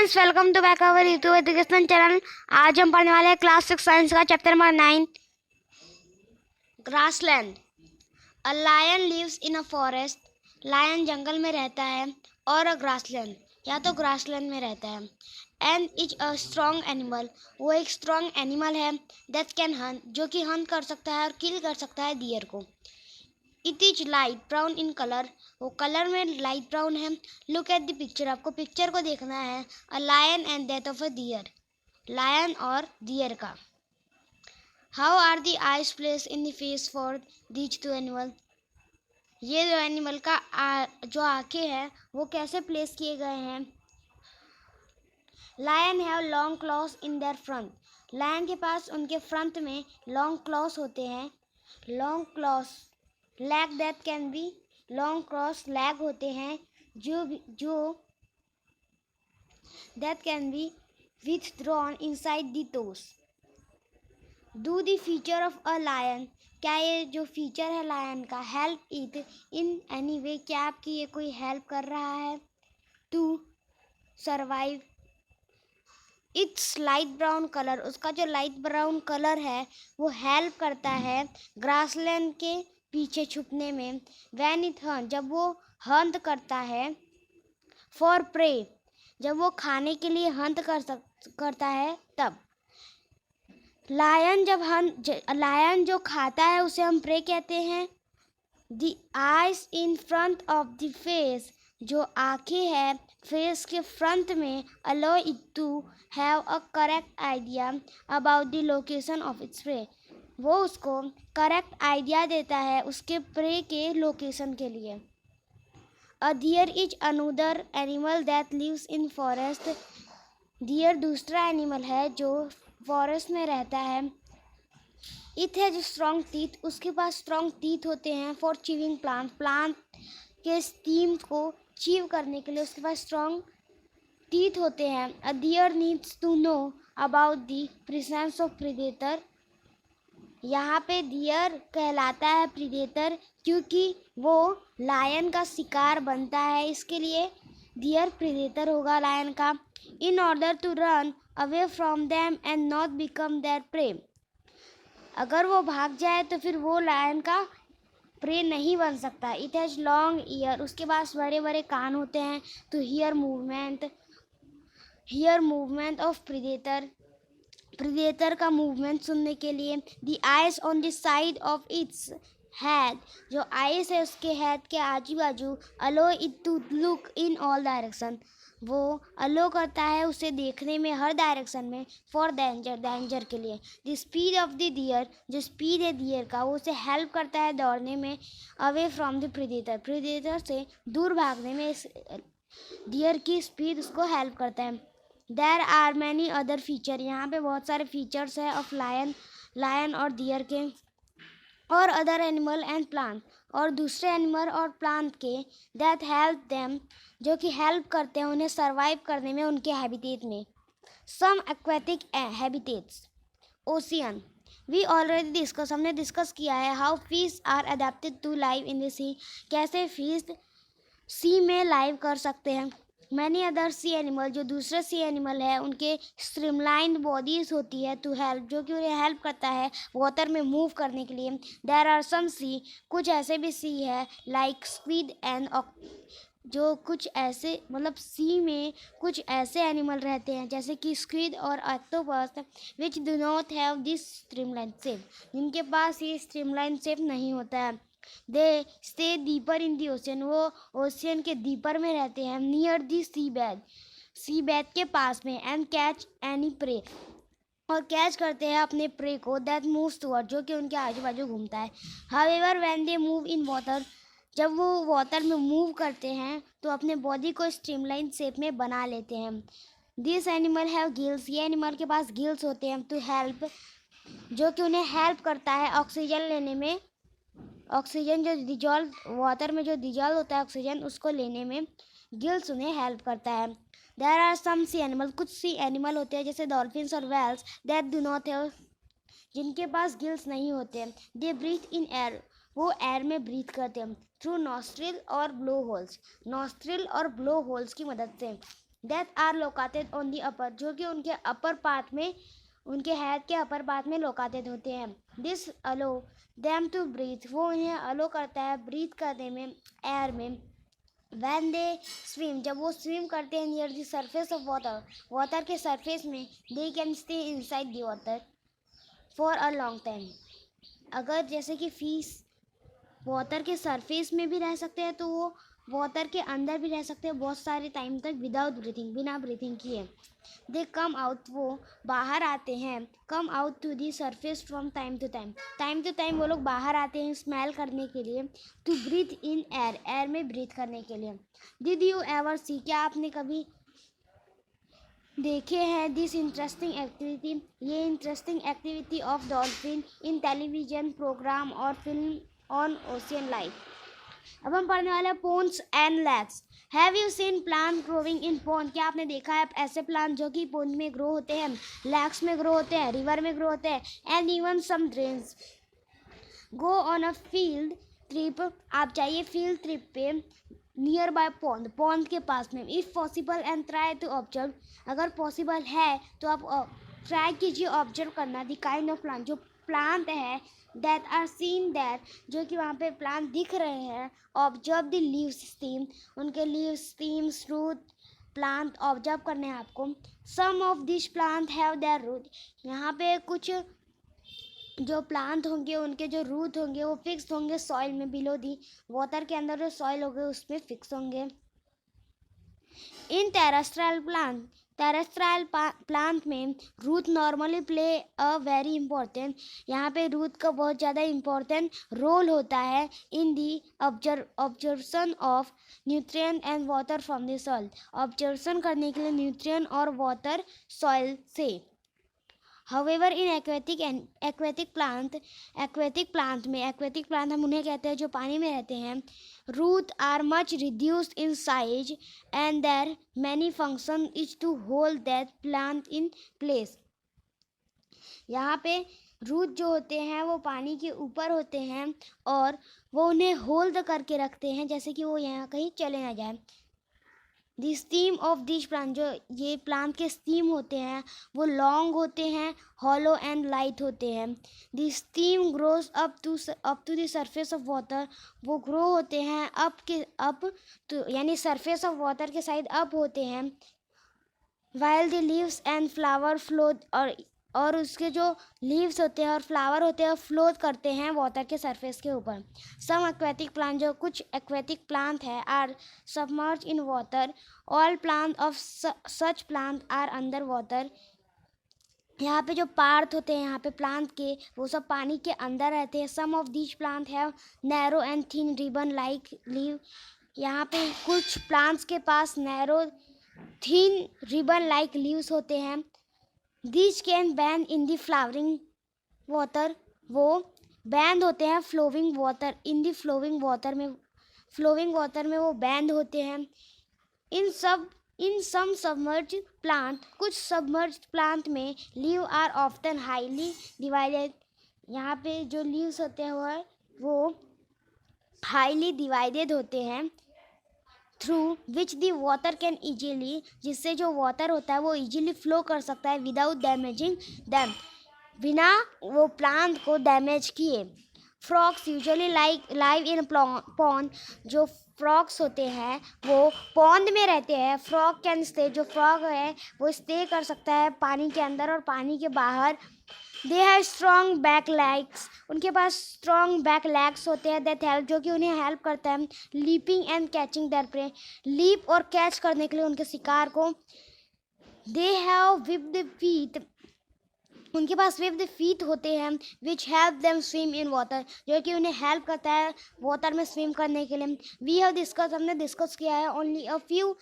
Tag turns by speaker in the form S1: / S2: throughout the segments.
S1: Friends, welcome to back our YouTube educational channel. आज हम पढ़ने वाले हैं क्लास 6 साइंस का chapter number 9, grassland. A lion lives in a forest. Lion जंगल में रहता है और अ ग्रासलैंड या तो ग्रासलैंड में रहता है। And is a strong animal, वो एक स्ट्रॉन्ग एनिमल है। दैट कैन हंट, जो कि हंट कर सकता है और किल कर सकता है डियर को। It is light brown in colour, वो कलर में लाइट ब्राउन है। लुक एट द पिक्चर, आपको पिक्चर को देखना है। A lion and death of a deer, lion और डियर का। How are the eyes placed in the face for these two animal, ये जो एनिमल का जो आंखें हैं वो कैसे प्लेस किए गए हैं। Lion have long claws in their front, lion के पास उनके फ्रंट में लॉन्ग क्लॉज होते हैं। Long claws leg, that can be long cross leg होते हैं जो that can be withdrawn inside the toes. Do the feature of a lion, क्या ये जो फीचर है लायन का, help it in any way, क्या आपकी ये कोई हेल्प कर रहा है to survive. It's light brown colour, उसका जो लाइट ब्राउन कलर है वो हेल्प करता है ग्रासलैंड के पीछे छुपने में। व्हेन इट हंट, जब वो हंट करता है। फॉर प्रे, जब वो खाने के लिए हंट करता है तब। लायन जो खाता है उसे हम प्रे कहते हैं। The eyes in front of the face, जो आंखें हैं फेस के फ्रंट में, allow it to have a correct idea about the location of its prey, वो उसको करेक्ट आइडिया देता है उसके प्रे के लोकेशन के लिए। A deer is another animal that lives in forest, deer दूसरा एनिमल है जो फॉरेस्ट में रहता है। इट हैज स्ट्रॉन्ग टीथ, उसके पास स्ट्रॉन्ग टीथ होते हैं फॉर चीविंग प्लांट के स्टीम को चीव करने के लिए उसके पास स्ट्रॉन्ग टीथ होते हैं। A deer needs to know about the presence of predator, यहाँ पे डियर कहलाता है प्रीडेटर क्योंकि वो लायन का शिकार बनता है, इसके लिए डियर प्रीडेटर होगा लायन का। In order to run away from them and not become their prey, अगर वो भाग जाए तो फिर वो लायन का प्रे नहीं बन सकता। इट हैज लॉन्ग ईयर, उसके पास बड़े बड़े कान होते हैं to hear movement of predator, predator का मूवमेंट सुनने के लिए। The eyes on the side of its head, जो आइज है उसके हेड के आजू बाजू, allow it to look in all direction, वो अलो करता है उसे देखने में हर डायरेक्शन में। फॉर डेंजर के लिए। The speed of the deer, जो स्पीड है डियर का वो उसे हेल्प करता है दौड़ने में। अवे फ्रॉम द प्रीडेटर से दूर भागने में डियर की स्पीड उसको हेल्प करता है। There are many other feature, यहाँ पे बहुत सारे फीचर्स है ऑफ लायन और डियर के, और अदर एनिमल एंड प्लांट, और दूसरे एनिमल और प्लांट के। दैट हेल्प देम, जो कि हेल्प करते हैं उन्हें सर्वाइव करने में उनके हैबिटेट में। Some aquatic habitats. Ocean, we already discuss, हमने डिस्कस किया है। How fish are adapted to live in the sea, कैसे फिश सी में लाइव कर सकते हैं। मैनी अदर सी एनिमल, जो दूसरे सी एनिमल है उनके स्ट्रीमलाइंड बॉडीज होती है टू हेल्प, जो कि उन्हें हेल्प करता है वाटर में मूव करने के लिए। देयर आर सम सी, कुछ ऐसे भी सी है लाइक स्क्विड एंड, जो कुछ ऐसे मतलब सी में कुछ ऐसे एनिमल रहते हैं जैसे कि स्क्विड और octopus, which do not have this streamline shape, जिनके पास ये स्ट्रीमलाइन शेप नहीं होता है। They stay deeper in the ocean, वो ओशियन के डीपर में रहते हैं। नियर दी सी बेड के पास में। एंड कैच एनी प्रे, और कैच करते हैं अपने प्रे को। दैट मूव्स टुवर्ड, जो कि उनके आजू बाजू घूमता है। However when they move in water, जब वो वाटर में मूव करते हैं तो अपने बॉडी को स्ट्रीमलाइन शेप में बना लेते हैं। दिस एनिमल हैव गिल्स, ये एनिमल के पास गिल्स होते हैं टू हेल्प, जो कि उन्हें हेल्प करता है ऑक्सीजन लेने में। ऑक्सीजन जो डिजॉल्व वाटर में जो डिजॉल्व होता है ऑक्सीजन, उसको लेने में गिल्स उन्हें हेल्प करता है। There are some sea animal, कुछ सी एनिमल होते हैं जैसे डॉल्फिन्स और whales, that do not have, जिनके पास गिल्स नहीं होते हैं। दे ब्रीथ इन एयर, वो एयर में ब्रीथ करते हैं थ्रू नॉस्ट्रिल और ब्लो होल्स, नॉस्ट्रिल और ब्लो होल्स की मदद से। That are located on the upper, जो कि उनके अपर पार्ट में, उनके हेड के अपर पार्ट में लोकेटेड होते हैं. This allow them to breathe, वो उन्हें अलो करता है ब्रीथ करने में एयर में. When they swim, जब वो स्विम करते हैं near the surface of water, water के सरफेस में, they can stay inside the water for a long time. अगर जैसे कि फिश वाटर के सरफेस में भी रह सकते हैं, तो वो वाटर के अंदर भी रह सकते हैं बहुत सारे टाइम तक विदाउट ब्रीथिंग, बिना ब्रीथिंग किए. दे कम आउट, वो बाहर आते हैं. Come out to the surface from time to time, time to time वो लोग बाहर आते हैं स्मेल करने के लिए. To breathe in air, air में ब्रीथ करने के लिए. डिड यू एवर सी, क्या आपने कभी देखे हैं दिस इंटरेस्टिंग एक्टिविटी, ये interesting activity of dolphin in television programme और फिल्म ऑन ओशियन लाइफ. अब हम पढ़ने वाले हैं ponds and lakes. Have you seen plant growing in pond, क्या आपने देखा है ऐसे प्लांट जो कि पोन्ड में ग्रो होते हैं, लैक्स में ग्रो होते हैं, रिवर में ग्रो होते हैं, and even some drains. Go on a field trip, आप जाइए फील्ड ट्रिप पे नियर बाय पॉन्ड, पॉन्ड के पास में. If possible and try to observe, अगर पॉसिबल है तो आप ट्राई कीजिए ऑब्जर्व करना. द काइंड ऑफ प्लांट, जो प्लांट है दैट आर सीन दैट, जो कि वहाँ पे प्लांट दिख रहे हैं. ऑब्जर्व द लीव्स स्टीम, उनके leaves stems root plant observe करने हैं आपको. Some of this plant have their root, यहाँ पे कुछ जो प्लांट होंगे उनके जो रूट होंगे वो फिक्स होंगे सॉइल में बिलो दी वाटर के अंदर जो सॉइल होंगे उसमें फिक्स होंगे. In terrestrial plant, terrestrial plant में root normally play a very important, यहाँ पे रूट का बहुत ज़्यादा इम्पोर्टेंट रोल होता है in the observation of nutrient and water from the soil, observation करने के लिए न्यूट्रिएंट और वाटर सॉइल से. However, in aquatic plant में aquatic plant हम उन्हें कहते हैं जो पानी में रहते हैं. Root are much reduced in size and their many function is to hold that plant in place. यहाँ पे रूट जो होते हैं वो पानी के ऊपर होते हैं और वो उन्हें होल्ड करके रखते हैं जैसे कि वो यहाँ कहीं चले ना जाए. दी स्टीम ऑफ दिस प्लांट, जो ये प्लांट के स्टीम होते हैं वो लॉन्ग होते हैं, हॉलो एंड लाइट होते हैं. The stem grows up to the surface of water, वो ग्रो होते हैं अप तो यानी सरफेस ऑफ वाटर के साइड अप होते हैं. While the leaves and flower float, और उसके जो लीव्स होते हैं और फ्लावर होते हैं फ्लोट करते हैं वाटर के सरफेस के ऊपर. सम एक्वेटिक प्लांट, जो कुछ एक्वेटिक प्लांट है, are submerge in water. All plant of such plant are under water. यहाँ पे जो पार्ट होते हैं यहाँ पे प्लांट के वो सब पानी के अंदर रहते हैं. Some of these plant have narrow and thin ribbon like leave, यहाँ पे कुछ प्लांट्स के पास narrow thin ribbon like leaves होते हैं. These can bend in the flowering water, वो बैंड होते हैं flowing water, in the flowing water में वो बैंड होते हैं. इन सम सबमर्ज प्लांट, कुछ सबमर्ज प्लांट में leave are often highly divided, यहाँ पे जो लीव्स होते हैं वो हाईली डिवाइडेड होते हैं. Through which the water can easily, जिससे जो वाटर होता है वो ईजीली फ्लो कर सकता है विदाउट डैमेजिंग दैम, बिना वो प्लांट को डैमेज किए. Frogs usually live in pond, जो फ्रॉक्स होते हैं वो पॉन्ड में रहते हैं. फ्रॉग कैन स्टे, जो फ्रॉग है वो स्टे कर सकता है पानी के अंदर और पानी के बाहर. They have strong back legs, उनके पास स्ट्रॉन्ग बैक लेग्स होते हैं. दैट हेल्प, जो कि उन्हें हेल्प करता है leaping and catching their prey, leap और कैच करने के लिए उनके शिकार को. दे हैव विब्ड फीट, उनके पास विब्ड फीट होते हैं which help them swim in water, जो कि उन्हें हेल्प करता है वाटर में स्विम करने के लिए. वी हैव डिस्कस, हमने डिस्कस किया है only a few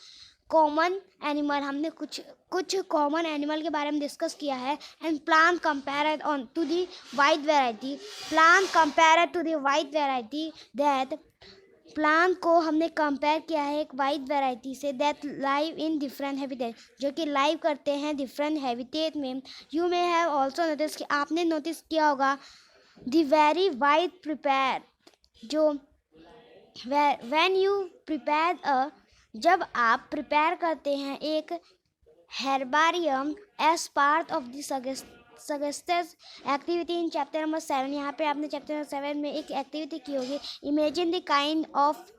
S1: common animal, हमने कुछ कॉमन एनिमल के बारे में डिस्कस किया है. And plant compared on to the wide variety, plant compared to the wide variety, that plant को हमने कंपेयर किया है एक वाइड वेराइटी से, that live in different habitat, जो कि लाइव करते हैं डिफरेंट हैबिटेट में. You may have also notice, कि आपने नोटिस किया होगा द वेरी वाइड प्रिपेयर, जो व्हेन यू प्रिपेयर अ जब आप प्रिपेयर करते हैं एक herbarium as part of the suggested activity in chapter number 7, यहाँ पे आपने चैप्टर नंबर 7 में एक एक्टिविटी की होगी, imagine the kind of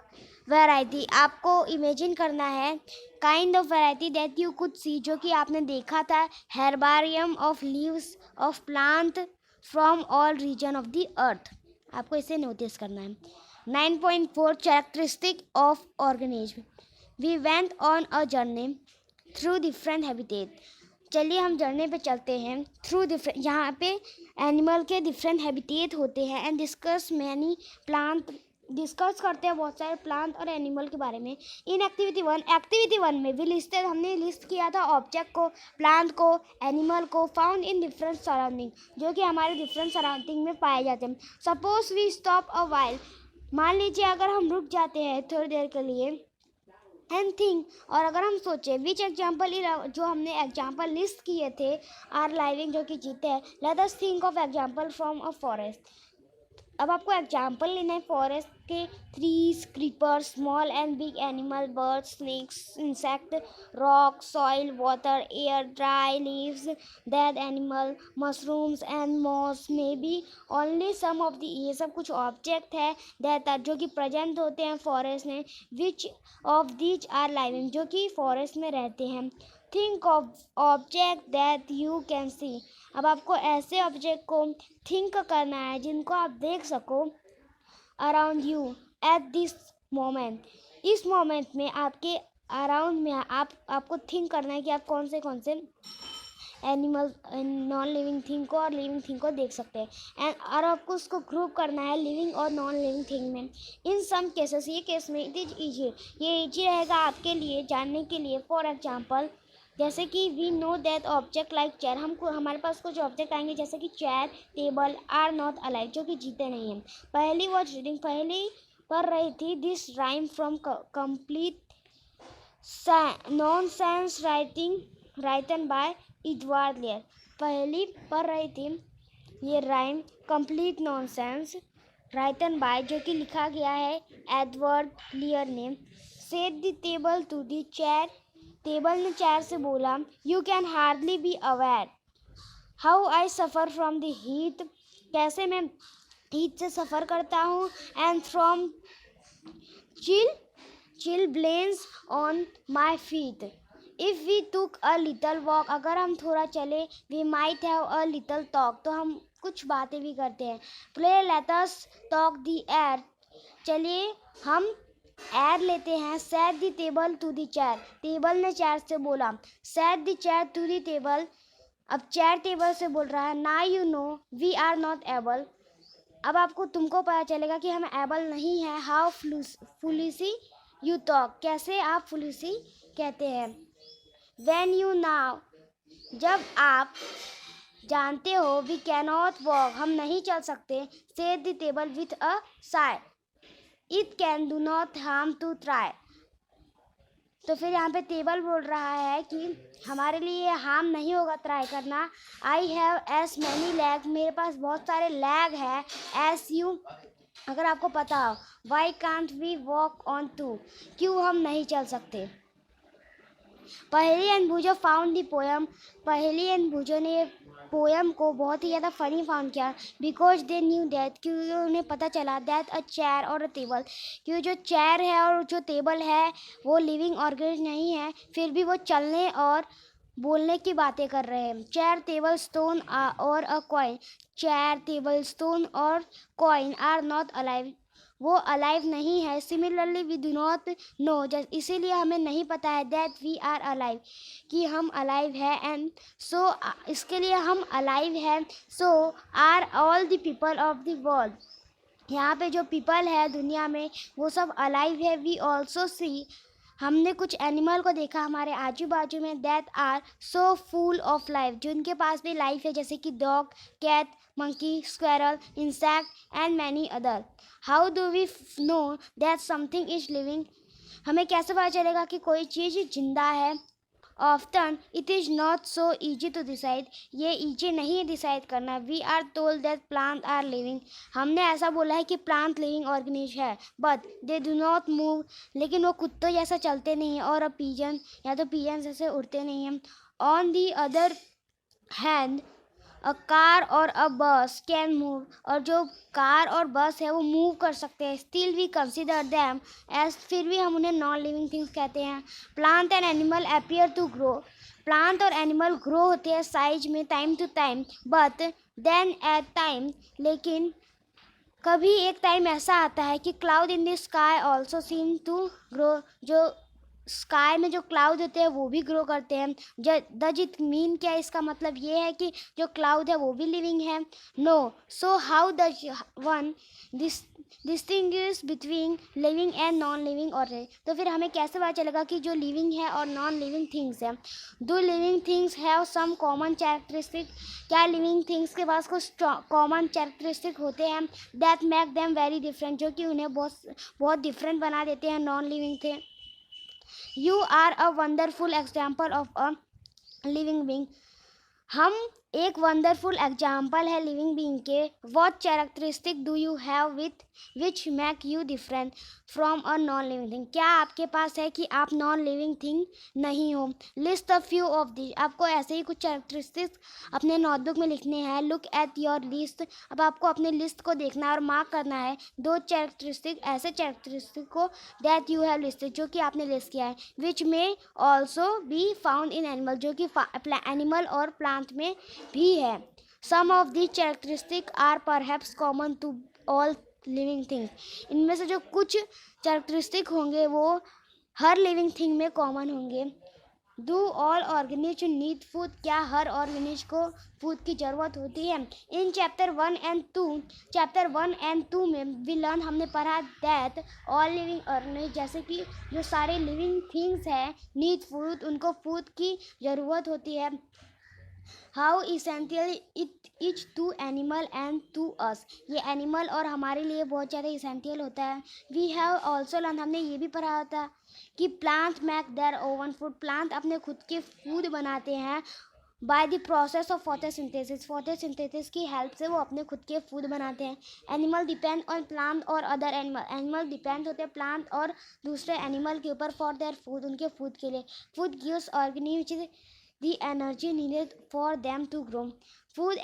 S1: variety. आपको इमेजिन करना है kind of variety that you could see, जो कि आपने देखा था, herbarium of leaves of plant from all region of the earth. आपको इसे नोटिस करना है। 9.4 characteristic of organism. We went on a journey through different habitat. चलिए हम जर्नी पे चलते हैं थ्रू डिफरेंट, यहाँ पे एनिमल के डिफरेंट हैबिटेट होते हैं and discuss many plant, discuss करते हैं बहुत सारे प्लांट और एनिमल के बारे में। इन एक्टिविटी वन में भी लिस्टेड, हमने लिस्ट किया था ऑब्जेक्ट को, प्लांट को, एनिमल को, फाउंड इन डिफरेंट सराउंडिंग, जो कि हमारे डिफरेंट सराउंडिंग में पाए जाते हैं। Suppose we stop a while, मान लीजिए अगर हम रुक जाते हैं थोड़ी देर के लिए, एंड थिंक, और अगर हम सोचें विच एग्जाम्पल, जो हमने एग्जाम्पल लिस्ट किए थे आर लाइविंग, जो कि जीते हैं, let us think of example from a forest. अब आपको एग्जाम्पल लेना है फॉरेस्ट के, trees, creepers, small and big animal, birds, snakes, insect, rock, soil, water, air, dry leaves, dead animal, mushrooms and moss, may be only some of the, ये सब कुछ object है that are, जो कि present होते हैं forest में। Which of these are living, जो कि फॉरेस्ट में रहते हैं। Think of object that you can see. अब आपको ऐसे ऑब्जेक्ट को थिंक करना है जिनको आप देख सको around you at this moment. इस मोमेंट में आपके अराउंड में आपको थिंक करना है कि आप कौन से एनिमल, नॉन लिविंग थिंग को और लिविंग थिंग को देख सकते हैं, एंड और आपको उसको ग्रुप करना है लिविंग और नॉन लिविंग थिंग में। इन सम केसेस, ये केस में इट इज ईजी, ये ईजी रहेगा आपके लिए जानने के लिए। फॉर एग्जाम्पल, जैसे कि we know that object like chair, हमको हमारे पास कुछ ऑब्जेक्ट आएंगे जैसे कि chair, table are not alive, जो कि जीते नहीं हैं। पहली वॉच रीडिंग, पहली पढ़ रही थी this rhyme from complete nonsense writing written by Edward Lear. पहली पढ़ रही थी ये rhyme complete nonsense written by, जो कि लिखा गया है एडवर्ड लेयर ने। Said the table to the chair, table ने चेयर से बोला, you can hardly be aware how I suffer from the heat, कैसे मैं हीट से सफ़र करता हूँ, and from chilblains on my feet. If we took a little walk, अगर हम थोड़ा चले, we might have a little talk, तो हम कुछ बातें भी करते हैं। Pray let us talk the air, चलिए हम एयर लेते हैं। Said the table to the chair, table ने चेयर से बोला। Said the chair to the table, अब चेयर टेबल से बोल रहा है। Now you know we are not able, अब आपको तुमको पता चलेगा कि हम एबल नहीं हैं। हाउ फुलिसी यू टॉक, कैसे आप फुलिसी कहते हैं। व्हेन यू नाउ, जब आप जानते हो। वी कैनॉट वॉक, हम नहीं चल सकते। Said the table with a sigh, it can do not harm to try, तो फिर यहाँ पे टेबल बोल रहा है कि हमारे लिए हार्म नहीं होगा ट्राई करना। I have S many lag, मेरे पास बहुत सारे लैग है। एस यू, अगर आपको पता हो। Why can't we walk on two, क्यों हम नहीं चल सकते। Paheli and Boojho found the poem, Paheli and Boojho ने पोएम को बहुत ही ज़्यादा फनी फाउंड किया। बिकॉज दे न्यू दैट, क्योंकि उन्हें पता चला दैट अ चेयर और अ टेबल, क्योंकि जो चेयर है और जो टेबल है वो लिविंग ऑर्गेनिज्म नहीं है, फिर भी वो चलने और बोलने की बातें कर रहे हैं। चेयर, टेबल, स्टोन और a coin, chair, table, stone और कॉइन आर नॉट अलाइव, वो अलाइव नहीं है। Similarly we do not know, इसीलिए हमें नहीं पता है दैट वी आर अलाइव, कि हम अलाइव है। एंड सो इसके लिए हम अलाइव हैं। So are all the people of the world, यहाँ पे जो पीपल है दुनिया में वो सब अलाइव है। वी ऑल्सो सी, हमने कुछ एनिमल को देखा हमारे आजू बाजू में that are so full of life, जो उनके पास भी लाइफ है, जैसे कि dog, cat, monkey, squirrel, insect and many other. How do we know that something is living, हमें कैसे पता चलेगा कि कोई चीज़ जिंदा है। Often it is not so easy to decide. ये easy नहीं है decide करना. We are told that plants are living. हमने ऐसा बोला है कि plant living organism है, but they do not move. लेकिन वो कुत्तों जैसा चलते नहीं हैं और pigeon या तो pigeon जैसे उड़ते नहीं हैं. On the other hand, a car और अ बस कैन मूव. और जो कार और बस है वो मूव कर सकते हैं. Still we consider them as. फिर भी हम उन्हें नॉन लिविंग थिंग्स कहते हैं. Plant and animal appear to grow. Plant और एनिमल ग्रो होते हैं साइज में time to time, but then at time. लेकिन कभी एक टाइम ऐसा आता है कि cloud in the sky also seem to grow. जो स्काई में जो क्लाउड होते हैं वो भी ग्रो करते हैं. डज इट मीन, क्या इसका मतलब ये है कि जो क्लाउड है वो भी लिविंग है? No. So how does one distinguish between living and non living organism. तो फिर हमें कैसे पता चलेगा कि जो लिविंग है और नॉन लिविंग थिंग्स है? Do living things have some common characteristic. क्या लिविंग थिंग्स के पास कुछ कॉमन कैरेक्टरिस्टिक होते हैं that make them very different, जो कि उन्हें बहुत डिफरेंट बना देते हैं नॉन लिविंग थे? You are a wonderful example of a living being. हम एक वंडरफुल एग्जाम्पल है लिविंग बीइंग के. What characteristic do you have with which make you different from a non living thing. क्या आपके पास है कि आप नॉन लिविंग थिंग नहीं हो? List a few of the. आपको ऐसे ही कुछ कैरेक्टरिस्टिक्स अपने नोटबुक में लिखने हैं. Look at your list. अब आपको अपने लिस्ट को देखना है और मार्क करना है दो कैरेक्टरिस्टिक, ऐसे कैरेक्टरिस्टिक को दैट यू हैव लिस्टेड, जो कि आपने लिस्ट किया है. विच में also be found in animal, जो कि एनिमल और प्लांट में भी है. Some of the characteristic are perhaps common to all living things. इनमें से जो कुछ कैरेक्टरिस्टिक होंगे वो हर लिविंग थिंग में कॉमन होंगे. Do all organism need food. क्या हर ऑर्गेनिज्म को फूड की ज़रूरत होती है? इन चैप्टर 1 एंड 2 में वी लर्न, हमने पढ़ा दैट ऑल लिविंग ऑर्गेनिज्म, जैसे कि जो सारे लिविंग थिंग्स हैं नीड फूड, उनको फूड की ज़रूरत होती है. How essential it is to animal and to us. ये एनिमल और हमारे लिए बहुत ज़्यादा इसेंशियल होता है. वी हैव ऑल्सो लर्न, हमने ये भी पढ़ा होता कि plant make their own food. Plant अपने खुद के फूड बनाते हैं by the process of photosynthesis. Photosynthesis की हेल्प से वो अपने खुद के फूड बनाते हैं. एनिमल डिपेंड ऑन प्लांट और अदर एनिमल. एनिमल डिपेंड होते हैं प्लांट और दूसरे एनिमल के ऊपर फॉर देयर फूड, उनके फूड के लिए. Food gives organism the energy needed for them to grow. Food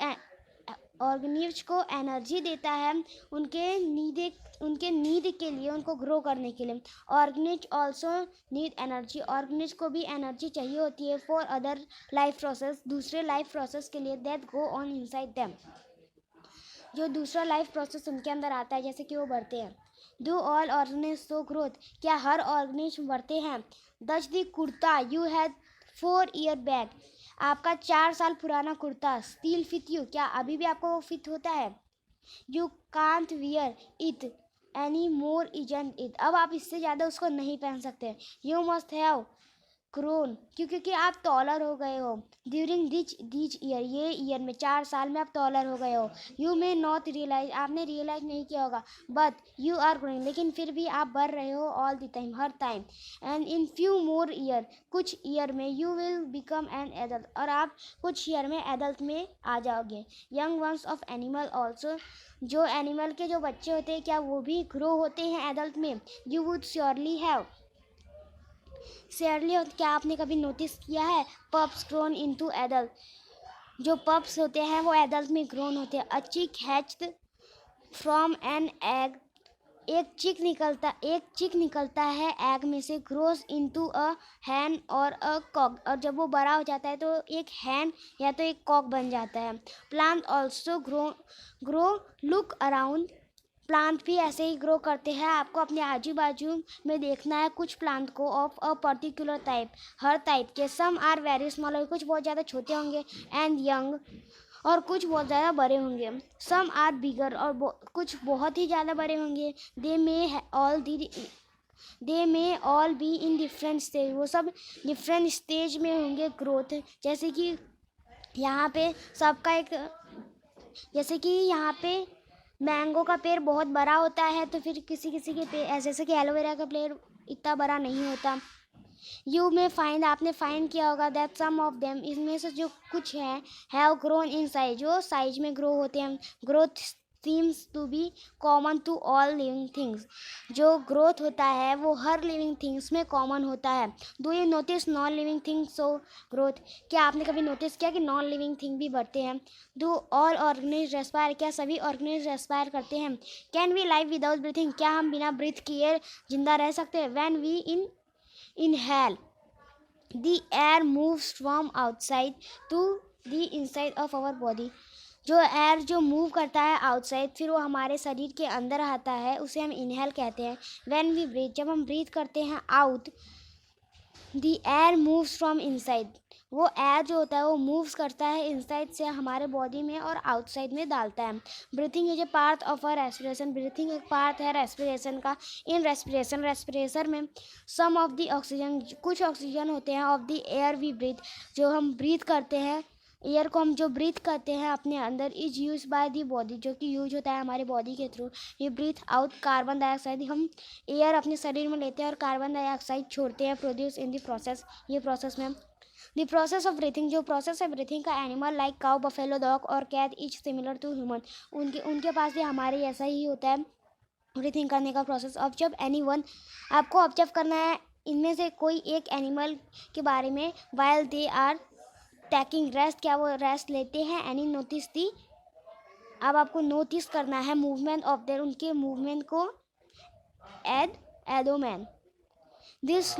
S1: organism को एनर्जी देता है उनके नीड के लिए, उनको ग्रो करने के लिए. Organism also need energy. Organism को भी एनर्जी चाहिए होती है फॉर अदर लाइफ प्रोसेस, दूसरे लाइफ प्रोसेस के लिए that go on inside them, जो दूसरा लाइफ प्रोसेस उनके अंदर आता है, जैसे कि वो बढ़ते हैं. Do all organism show growth. क्या हर ऑर्गेनिज्म बढ़ते हैं? Does the kurta you had 4 year back. आपका 4 साल पुराना कुर्ता स्टिल फिट यू. क्या अभी भी आपको वो फिट होता है? You can't wear it any more isn't it. अब आप इससे ज़्यादा उसको नहीं पहन सकते. यू मस्ट हैव ग्रोन, क्योंकि आप टॉलर हो गए हो. ड्यूरिंग दिच ईयर, ये ईयर में 4 साल में आप टॉलर हो गए हो. यू मे नॉट रियलाइज, आपने रियलाइज नहीं किया होगा. बट यू आर ग्रोइंग, लेकिन फिर भी आप बढ़ रहे हो all the time, her time. And in few more year, कुछ ईयर में you will become an adult, और आप कुछ ईयर में एडल्ट में आ जाओगे. Young ones of animal also, जो एनिमल के जो बच्चे होते हैं क्या वो भी ग्रो होते हैं एडल्ट में? You would surely have. क्या आपने कभी नोटिस किया है पप्स ग्रोन इनटू एडल्ट? जो पप्स होते हैं वो एडल्ट में ग्रोन होते हैं. अ चिक हैच्ड फ्रॉम एन एग. एक चिक निकलता है एग में से. ग्रोस इनटू अ हैन और अ कॉक, और जब वो बड़ा हो जाता है तो एक हैन या तो एक कॉक बन जाता है. Plant also grow look around. Plant भी ऐसे ही ग्रो करते हैं. आपको अपने आजू बाजू में देखना है कुछ प्लांट को ऑफ अ पर्टिकुलर टाइप, हर टाइप के. सम आर वेरी स्मॉल, कुछ बहुत ज़्यादा छोटे होंगे, एंड यंग, और कुछ बहुत ज़्यादा बड़े होंगे. सम आर बिगर, और कुछ बहुत ही ज़्यादा बड़े होंगे. They may all be in different stage. वो सब डिफरेंट स्टेज में होंगे ग्रोथ. जैसे कि यहाँ पे सबका एक, जैसे कि यहाँ पे मैंगो का पेड़ बहुत बड़ा होता है, तो फिर किसी के पेड़, जैसे कि एलोवेरा का पेड़ इतना बड़ा नहीं होता. यू में फाइंड, आपने फाइंड किया होगा दैट सम ऑफ देम, इसमें से जो कुछ हैं, हैव ग्रोन इन साइज, जो साइज में ग्रो होते हैं. Growth seems to be common to all living things. जो ग्रोथ होता है वो हर लिविंग थिंग्स में कॉमन होता है. Do you notice non living things so growth, क्या आपने कभी नोटिस किया कि नॉन लिविंग थिंग भी बढ़ते हैं? डू ऑल ऑर्गेनिज रेस्पायर, क्या सभी ऑर्गेनिज रेस्पायर करते हैं? Can we live without breathing, क्या हम बिना ब्रीथ किए जिंदा रह सकते हैं? When we inhale the air moves from outside to the inside of our body. जो एयर जो मूव करता है आउटसाइड फिर वो हमारे शरीर के अंदर आता है, उसे हम इनहेल कहते हैं. व्हेन वी ब्रीथ, जब हम ब्रीथ करते हैं out, the air moves from inside, वो एयर जो होता है वो मूव्स करता है इनसाइड से हमारे बॉडी में और आउटसाइड में डालता है. Breathing is a part of a respiration, breathing एक पार्ट है रेस्पिरेशन का. इन रेस्पिरेशन में सम ऑफ द ऑक्सीजन, कुछ ऑक्सीजन होते हैं of the air we breathe, जो हम ब्रीथ करते हैं, एयर को हम जो ब्रीथ करते हैं अपने अंदर, is use by the body, जो कि यूज होता है हमारी बॉडी के थ्रू. ये ब्रीथ आउट कार्बन डाइऑक्साइड, हम एयर अपने शरीर में लेते हैं और कार्बन डाइऑक्साइड छोड़ते हैं, प्रोड्यूस इन द प्रोसेस. ये प्रोसेस में द प्रोसेस ऑफ ब्रीथिंग, जो प्रोसेस है ब्रीथिंग का, animal like cow, buffalo, dog और cat each similar to human, उनके पास भी हमारे ऐसा ही होता है ब्रीथिंग करने का प्रोसेस. ऑब्जर्व एनीवन, आपको ऑब्जर्व करना है इनमें से कोई एक एनिमल के बारे में. While they are taking rest, क्या वो रेस्ट लेते हैं? एनी नोटिस दी, अब आपको नोटिस करना है मूवमेंट ऑफ देयर, उनके मूवमेंट को. एडोमैन दिस